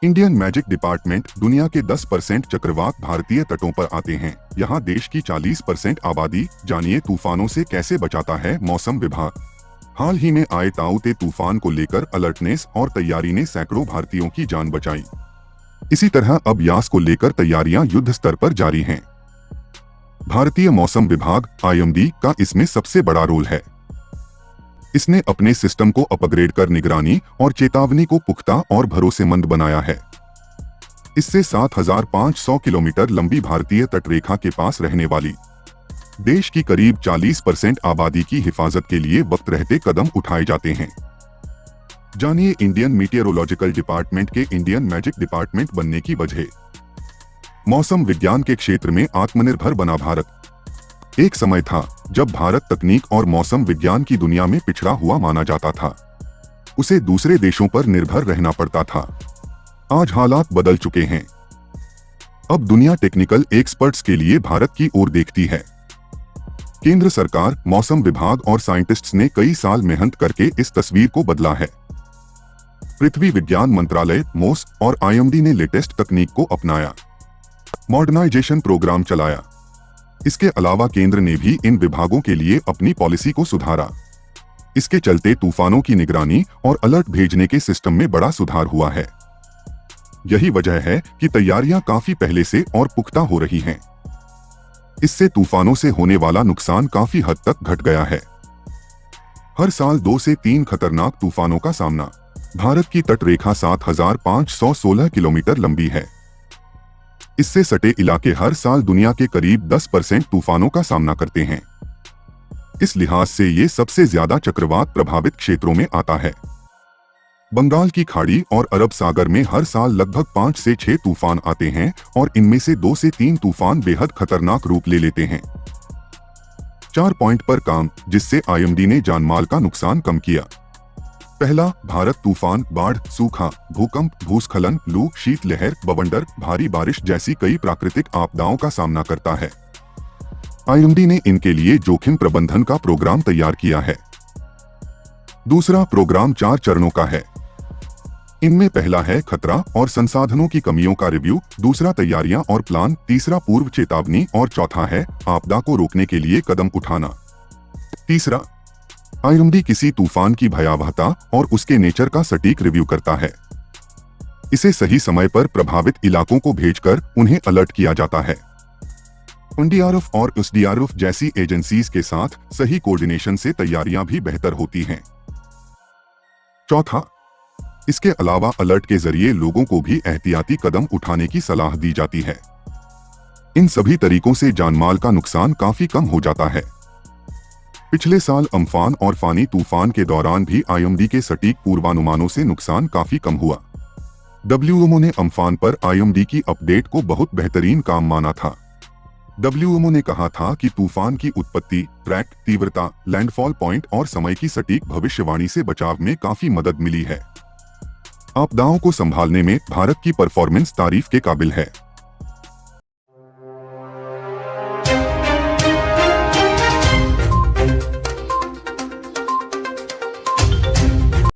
Indian magic department दुनिया के 10% चक्रवात भारतीय तटों पर आते हैं। यहाँ देश की 40% आबादी। जानिए तूफानों से कैसे बचाता है मौसम विभाग। हाल ही में आए ताऊ ते तूफान को लेकर अलर्टनेस और तैयारी ने सैकड़ों भारतीयों की जान बचाई। इसी तरह अब यास को लेकर तैयारियां युद्ध स्तर पर जारी हैं। भारतीय मौसम विभाग IMD का इसमें सबसे बड़ा रोल है। इसने अपने सिस्टम को अपग्रेड कर निगरानी और चेतावनी को पुख्ता और भरोसेमंद बनाया है। इससे 7,500 किलोमीटर लंबी भारतीय तटरेखा के पास रहने वाली देश की करीब 40% आबादी की हिफाजत के लिए वक्त रहते कदम उठाए जाते हैं। जानिए इंडियन मीटियोरोलॉजिकल डिपार्टमेंट के इंडियन मैजिक डिपार्टमेंट बनने की वजह। मौसम विज्ञान के क्षेत्र में आत्मनिर्भर बना भारत। एक समय था जब भारत तकनीक और मौसम विज्ञान की दुनिया में पिछड़ा हुआ माना जाता था। उसे दूसरे देशों पर निर्भर रहना पड़ता था। आज हालात बदल चुके हैं। अब दुनिया टेक्निकल एक्सपर्ट्स के लिए भारत की ओर देखती है। केंद्र सरकार, मौसम विभाग और साइंटिस्ट्स ने कई साल मेहनत करके इस तस्वीर को बदला है। पृथ्वी विज्ञान मंत्रालय MOS और IMD ने लेटेस्ट तकनीक को अपनाया, मॉडर्नाइजेशन प्रोग्राम चलाया। इसके अलावा केंद्र ने भी इन विभागों के लिए अपनी पॉलिसी को सुधारा। इसके चलते तूफानों की निगरानी और अलर्ट भेजने के सिस्टम में बड़ा सुधार हुआ है। यही वजह है कि तैयारियां काफी पहले से और पुख्ता हो रही हैं। इससे तूफानों से होने वाला नुकसान काफी हद तक घट गया है। हर साल 2 से 3 खतरनाक तूफानों का सामना। भारत की तटरेखा 7,516 किलोमीटर लंबी है। इससे सटे इलाके हर साल दुनिया के करीब 10% तूफानों का सामना करते हैं। इस लिहाज से ये सबसे ज्यादा चक्रवात प्रभावित क्षेत्रों में आता है। बंगाल की खाड़ी और अरब सागर में हर साल लगभग 5 से 6 तूफान आते हैं और इनमें से 2 से 3 तूफान बेहद खतरनाक रूप ले लेते हैं। 4 पॉइंट पर काम, जिससे IMD ने जानमाल का नुकसान कम किया। पहला, भारत तूफान, बाढ़, सूखा, भूकंप, भूस्खलन, लू, शीतलहर, बवंडर, भारी बारिश जैसी कई प्राकृतिक आपदाओं का सामना करता है। IMD ने इनके लिए जोखिम प्रबंधन का प्रोग्राम तैयार किया है। दूसरा प्रोग्राम 4 चरणों का है। इनमें पहला है खतरा और संसाधनों की कमियों का रिव्यू, दूसरा तैयारियां और प्लान, तीसरा पूर्व चेतावनी और चौथा है आपदा को रोकने के लिए कदम उठाना। तीसरा, IMD किसी तूफान की भयावहता और उसके नेचर का सटीक रिव्यू करता है। इसे सही समय पर प्रभावित इलाकों को भेजकर उन्हें अलर्ट किया जाता है। NDRF और SDRF जैसी एजेंसीज के साथ सही कोऑर्डिनेशन से तैयारियां भी बेहतर होती हैं। चौथा, इसके अलावा अलर्ट के जरिए लोगों को भी एहतियाती कदम उठाने की सलाह दी जाती है। इन सभी तरीकों से जानमाल का नुकसान काफी कम हो जाता है। पिछले साल अम्फान और फानी तूफान के दौरान भी IMD के सटीक पूर्वानुमानों से नुकसान काफी कम हुआ। WMO ने अम्फान पर IMD की अपडेट को बहुत बेहतरीन काम माना था। WMO ने कहा था कि तूफान की उत्पत्ति, ट्रैक, तीव्रता, लैंडफॉल पॉइंट और समय की सटीक भविष्यवाणी से बचाव में काफी मदद मिली है। आपदाओं को संभालने में भारत की परफॉर्मेंस तारीफ के काबिल है।